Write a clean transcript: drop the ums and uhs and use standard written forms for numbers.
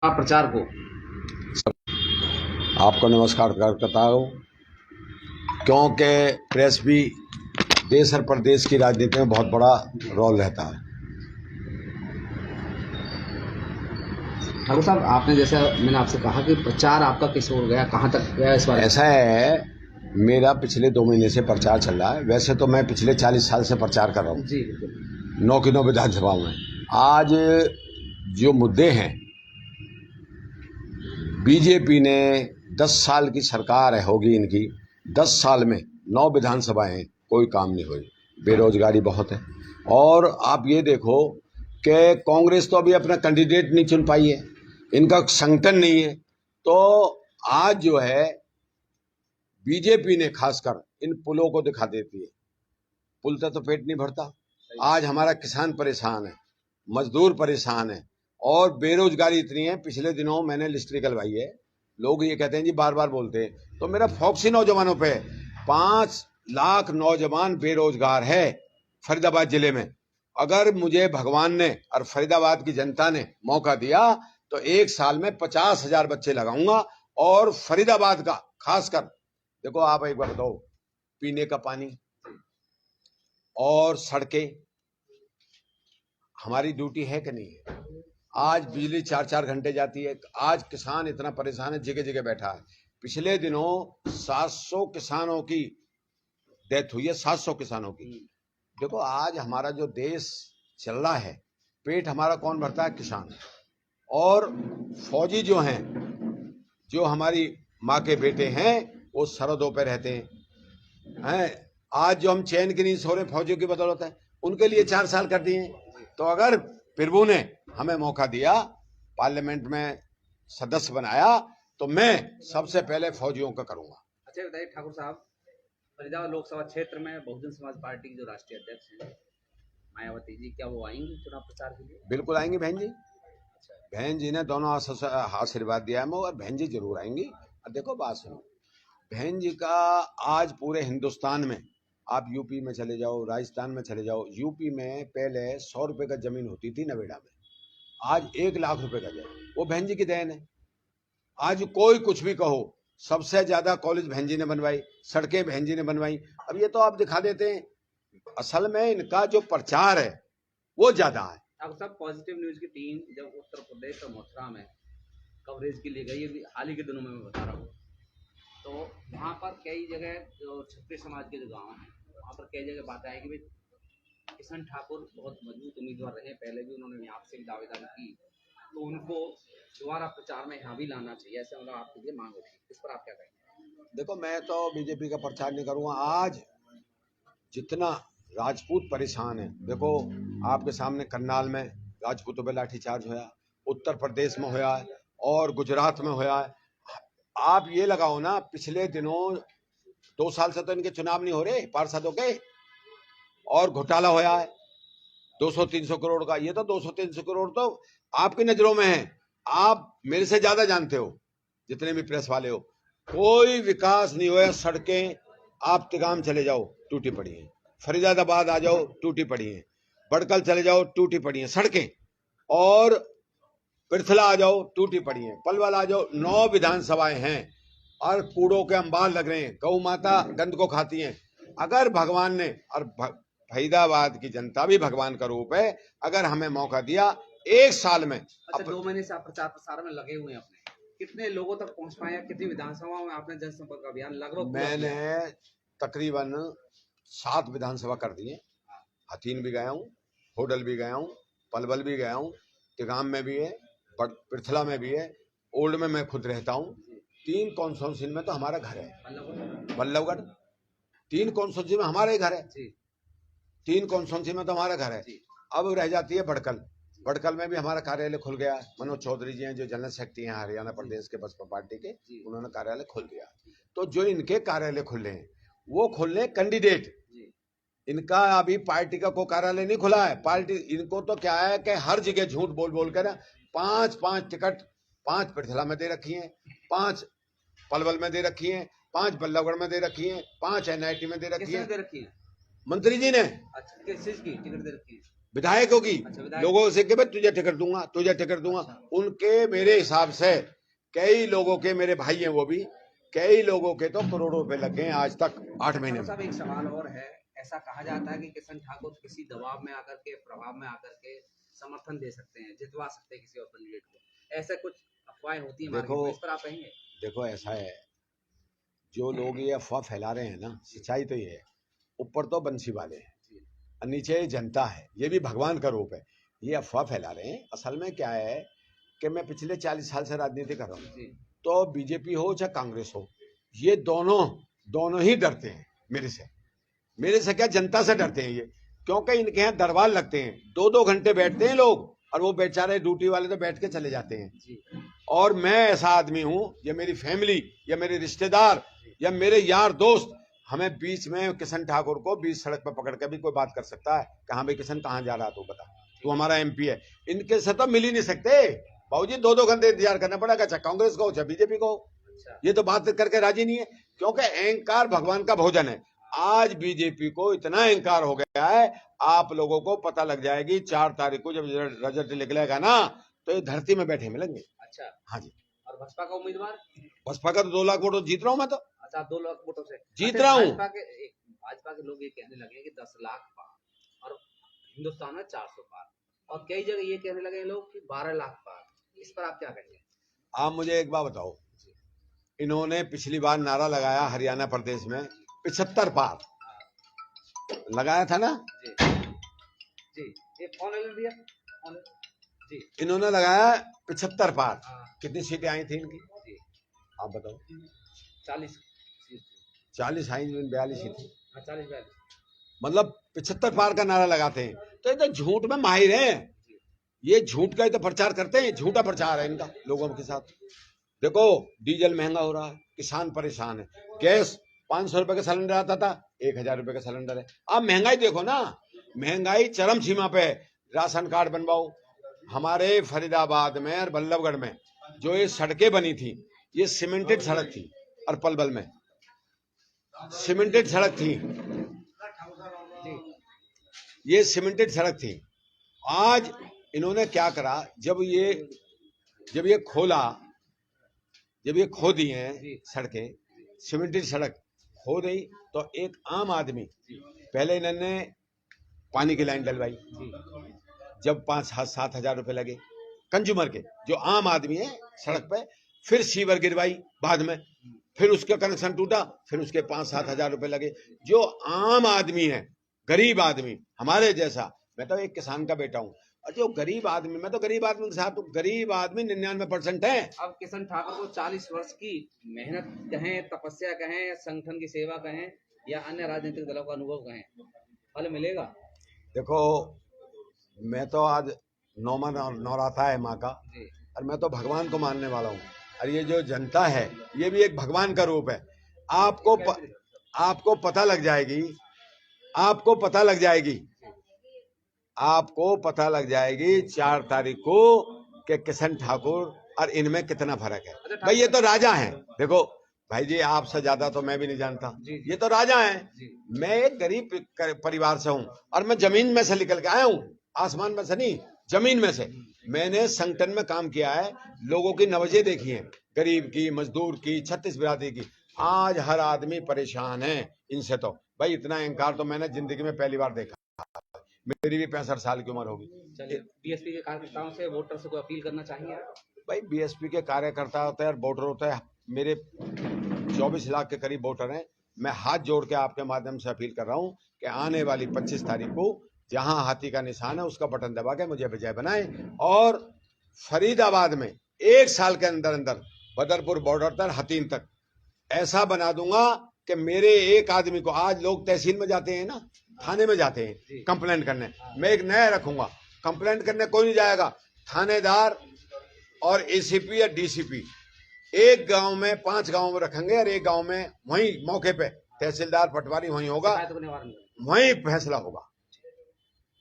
प्रचार को। आपको नमस्कार करता हूँ, क्योंकि प्रेस भी देश और प्रदेश की राजनीति में बहुत बड़ा रोल रहता है। ठाकुर साहब, आपने जैसा मैंने आपसे कहा कि प्रचार आपका किस ओर गया, कहाँ तक गया इस बार? ऐसा है, मेरा पिछले 2 महीने से प्रचार चल रहा है। वैसे तो मैं पिछले 40 साल से प्रचार कर रहा हूँ जी बिल्कुल। 9 की 9 विधानसभाओं में। आज जो मुद्दे हैं, बीजेपी ने 10 साल की सरकार है होगी इनकी, 10 साल में 9 विधानसभाएं, कोई काम नहीं हुई। बेरोजगारी बहुत है। और आप ये देखो कि कांग्रेस तो अभी अपना कैंडिडेट नहीं चुन पाई है, इनका संगठन नहीं है। तो आज जो है बीजेपी ने खासकर इन पुलों को दिखा देती है। पुल तो पेट नहीं भरता। आज हमारा किसान परेशान है, मजदूर परेशान है और बेरोजगारी इतनी है। पिछले दिनों मैंने लिस्ट निकलवाई है। लोग ये कहते हैं जी, बार बार बोलते हैं, तो मेरा फोकसी नौजवानों पे 5 लाख नौजवान बेरोजगार है फरीदाबाद जिले में। अगर मुझे भगवान ने और फरीदाबाद की जनता ने मौका दिया तो 1 साल में 50,000 बच्चे लगाऊंगा। और फरीदाबाद का खासकर देखो, आप एक बार बताओ, पीने का पानी और सड़कें हमारी ड्यूटी है कि नहीं है? आज बिजली 4-4 घंटे जाती है। आज किसान इतना परेशान है, जगह जगह बैठा है। पिछले दिनों 700 किसानों की डेथ हुई है, 700 किसानों की। देखो, आज हमारा जो देश चल रहा है, पेट हमारा कौन भरता है? किसान। और फौजी जो हैं, जो हमारी माँ के बेटे हैं, वो सरहदों पे रहते हैं। आज जो हम चैन की नींद सो रहे फौजियों की बदौलत है, उनके लिए 4 साल कर दिए। तो अगर प्रभु ने हमें मौका दिया, पार्लियामेंट में सदस्य बनाया, तो मैं सबसे पहले फौजियों का करूंगा। अच्छा बताइए ठाकुर साहब, फरीदाबाद लोकसभा क्षेत्र में बहुजन समाज पार्टी की जो राष्ट्रीय अध्यक्ष हैं मायावती जी, क्या वो आएंगी चुनाव प्रचार के लिए? बिल्कुल आएंगी बहन जी। बहन जी ने दोनों आशीर्वाद दिया है, और बहन जी जरूर आएंगी। और देखो, बात सुनो, बहन जी का आज पूरे हिंदुस्तान में, आप यूपी में चले जाओ, राजस्थान में चले जाओ। यूपी में पहले 100 रुपए का जमीन होती थी नवेड़ा में, आज 1 लाख रुपए का जमीन। वो बहन जी की देन है। आज कोई कुछ भी कहो, सबसे ज्यादा कॉलेज बहन जी ने बनवाई, सड़कें बहन जी ने बनवाई। अब ये तो आप दिखा देते हैं, असल में इनका जो प्रचार है वो ज्यादा है। अब सब पॉजिटिव न्यूज की टीम जब उत्तर प्रदेश और मथुरा में कवरेज के लिए गई, अभी हाल ही के दिनों में मैं बता रहा हूँ, तो वहाँ पर कई जगह जो क्षत्रिय समाज के जो गाँव हैं, वहाँ पर कई जगह बात आई कि भाई किशन ठाकुर बहुत मजबूत उम्मीदवार रहे, पहले भी उन्होंने यहाँ से भी दावेदारी की, तो उनको दोबारा प्रचार में यहाँ भी लाना चाहिए, ऐसे मतलब आपके लिए मांग उठी। इस पर आप क्या कहेंगे? देखो, मैं तो बीजेपी का प्रचार नहीं करूंगा। आज जितना राजपूत परेशान है, देखो आपके सामने करनाल में राजपूतों पे लाठीचार्ज होया, उत्तर प्रदेश में होया है और गुजरात में होया है। आप ये लगाओ ना, पिछले दिनों 2 साल से तो इनके चुनाव नहीं हो रहे पार्षदों के, और घोटाला होया है 200-300 करोड़ का। ये तो 200-300 करोड़ तो आपकी नजरों में है, आप मेरे से ज्यादा जानते हो, जितने भी प्रेस वाले हो। कोई विकास नहीं हुआ। सड़कें आप तिगाम चले जाओ, टूटी पड़ी है। फरीदाबाद आ जाओ, टूटी पड़ी है। बड़कल चले जाओ, टूटी पड़ी है सड़कें। और पृथला आ जाओ, टूटी पड़ी है। पलवल आ जाओ, 9 विधानसभाएं हैं और कूड़ों के अंबार लग रहे हैं। गौ माता गंद को खाती है। अगर भगवान ने, और फरीदाबाद की जनता भी भगवान का रूप है, अगर हमें मौका दिया 1 साल में। अच्छा, 2 महीने से आप प्रचार प्रसार में लगे हुए हैं, अपने कितने लोगों तक पहुंच पाए? कितनी विधानसभाओं में आपने जनसंपर्क अभियान लगभग? मैंने तकरीबन 7 विधानसभा कर दिए। हथीन भी गया हूँ, होडल भी गया हूँ, पलवल भी गया हूँ, तिगाम में भी है, पृथला में भी है, ओल्ड में मैं खुद रहता हूँ। 3 कॉन्स्टिट्यूंसी में तो हमारा घर है, बल्लभगढ़। 3 कॉन्स्टिट्यूंसी में हमारा ही घर है। 3 कॉन्स्टिट्यूंसी में तो हमारा घर है। अब रह जाती है बड़कल। बड़कल में भी हमारा कार्यालय खुल गया। मनोज चौधरी जी हैं, जो जनरल सेक्रेटरी हैं हरियाणा प्रदेश के बसपा पार्टी के, उन्होंने कार्यालय खोल दिया। तो जो इनके कार्यालय खुले हैं, वो खुलने कैंडिडेट, इनका अभी पार्टी का कोई कार्यालय नहीं खुला है। पार्टी, इनको तो क्या है कि हर जगह झूठ बोल बोल कर 5-5 टिकट, 5 पृथला में दे रखी हैं, 5 पलवल में दे रखी हैं, 5 बल्लभगढ़ में दे रखी हैं, 5 NIT में दे रखी है। दे रखी है? मंत्री जी ने। अच्छा, किस चीज की टिकट दे रखी है? विधायकों की, अच्छा, विधायक। लोगों से कि भाई तुझे टिकट दूंगा, तुझे टिकट दूंगा। उनके मेरे हिसाब से कई लोगों के, मेरे भाई हैं वो भी, कई लोगों के तो करोड़ों रुपए लग गए आज तक 8 महीने में। साहब एक सवाल और है, ऐसा कहा जाता है कि किशन ठाकुर किसी दबाव में आकर के, प्रभाव में आकर के समर्थन दे सकते हैं, जितवा सकते हैं किसी और कैंडिडेट को, ऐसे कुछ अफवाहें होती हैं मार्केट में, इस पर आप कहेंगे? देखो ऐसा है, जो लोग ये अफवाह फैला रहे हैं ना, सच्चाई तो ये है, ऊपर तो बंसी वाले हैं और नीचे जनता है, ये भी भगवान का रूप है। ये अफवाह फैला रहे हैं। असल में क्या है कि मैं पिछले 40 साल से राजनीति कर रहा हूँ, तो बीजेपी हो चाहे कांग्रेस हो, ये दोनों ही डरते हैं मेरे से क्या, जनता से डरते हैं ये, क्योंकि इनके यहाँ दरबार लगते हैं, 2-2 घंटे बैठते हैं लोग, और वो बेचारे ड्यूटी वाले तो बैठ के चले जाते हैं। और मैं ऐसा आदमी हूं, या मेरी फैमिली या मेरे रिश्तेदार या मेरे यार दोस्त, हमें बीच में किशन ठाकुर को बीच सड़क पर पकड़ के भी कोई बात कर सकता है कि हाँ भाई किशन कहाँ जा रहा, तू बता, तू हमारा एमपी है। इनके से तो मिल ही नहीं सकते बाबूजी, 2-2 घंटे इंतजार करना पड़ेगा, चाहे कांग्रेस को चाहे बीजेपी को। ये तो बात करके राजी नहीं है, क्योंकि अहंकार भगवान का भोजन है। आज बीजेपी को इतना अहंकार हो गया है, आप लोगों को पता लग जाएगी 4 तारीख को जब रिजल्ट निकलेगा ना, तो ये धरती में बैठे मिलेंगे। अच्छा, हाँ जी। और बसपा का उम्मीदवार? बसपा का तो 2 लाख वोट जीत रहा हूं मैं तो। अच्छा, 2 लाख वोटों से जीत रहा हूँ। भाजपा के लोग ये कहने लगे कि 10 लाख पार, और हिंदुस्तान में 400 पार, और कई जगह ये कहने लगे लोग कि 12 लाख पार। इस पर आप क्या कहेंगे? आप मुझे एक बात बताओ, इन्होंने पिछली बार नारा लगाया हरियाणा प्रदेश में 75 पार लगाया था ना जी, ये फोन ले लिया जी, इन्होंने लगाया 75 पार। कितनी सीटें आई थी इनकी जी, आप बताओ? 40 आई, 42 ही थी। 40-42, मतलब 75 पार का नारा लगाते हैं, तो ये तो झूठ में माहिर हैं। ये झूठ का ही तो प्रचार करते हैं, झूठा प्रचार है इनका लोगों के साथ। देखो डीजल महंगा हो रहा है, किसान परेशान है, गैस 500 रुपए का सिलेंडर आता था, 1000 रुपए का सिलेंडर है। आप महंगाई देखो ना, महंगाई चरम सीमा पे। राशन कार्ड बनवाओ। हमारे फरीदाबाद में और बल्लभगढ़ में जो ये सड़कें बनी थी, ये सीमेंटेड सड़क थी, और पलवल में सीमेंटेड सड़क थी, ये सीमेंटेड सड़क थी। आज इन्होंने क्या करा, जब ये खो दी हैं सड़कें, सीमेंटेड सड़क खो दी, तो एक आम आदमी, पहले इन्होंने पानी की लाइन डलवाई, जब 5-7 हजार रुपए लगे कंज्यूमर के, जो आम आदमी है सड़क पे, फिर सीवर गिरवाई बाद में, फिर उसका कनेक्शन टूटा, फिर उसके 5-7 हजार रुपए लगे। जो आम आदमी है, गरीब आदमी हमारे जैसा, मैं तो एक किसान का बेटा हूँ, और जो गरीब आदमी, मैं तो गरीब आदमी के साथ, गरीब आदमी 99% है। अब किशन ठाकुर को 40 वर्ष की मेहनत कहें, तपस्या कहें, संगठन की सेवा कहें, या अन्य राजनीतिक दलों का अनुभव कहें, फल मिलेगा? देखो, मैं तो आज नौमा नवराता है माँ का, और मैं तो भगवान को मानने वाला हूँ, और ये जो जनता है ये भी एक भगवान का रूप है। आपको पता लग जाएगी, आपको पता लग जाएगी 4 तारीख को कि किशन ठाकुर और इनमें कितना फर्क है। भाई ये तो राजा हैं। देखो भाई जी, आपसे ज्यादा तो मैं भी नहीं जानता, ये तो राजा हैं। मैं एक गरीब परिवार से हूँ, और मैं जमीन में से निकल के आया हूँ, आसमान में से नहीं, जमीन में से। मैंने संगठन में काम किया है, लोगों की नवजे देखी है, गरीब की, मजदूर की, 36 बिरादरी की। आज हर आदमी परेशान है इनसे। तो भाई इतना अहंकार तो मैंने जिंदगी में पहली बार देखा। मेरी भी 65 साल की उम्र होगी। चलिए, बीएसपी के कार्यकर्ताओं से, वोटर से कोई अपील करना चाहेंगे आप? भाई बीएसपी के कार्यकर्ता होते हैं और वोटर होते हैं, मेरे 24 लाख के करीब वोटर हैं। मैं हाथ जोड़ के आपके माध्यम से अपील कर रहा हूं कि आने वाली 25 तारीख को जहां हाथी का निशान है उसका बटन दबा के मुझे विजय बनाएं, और फरीदाबाद में 1 साल के अंदर अंदर बदरपुर बॉर्डर तक, हतीन तक ऐसा बना दूंगा कि मेरे एक आदमी को, आज लोग तहसील में जाते हैं ना, थाने में जाते हैं कंप्लेंट करने, मैं एक नया रखूंगा, कंप्लेंट करने कोई नहीं जाएगा, थानेदार और एसीपी या डीसीपी एक गांव में, 5 गांव में रखेंगे, और एक गांव में वहीं मौके पे तहसीलदार पटवारी वहीं होगा, वहीं फैसला होगा।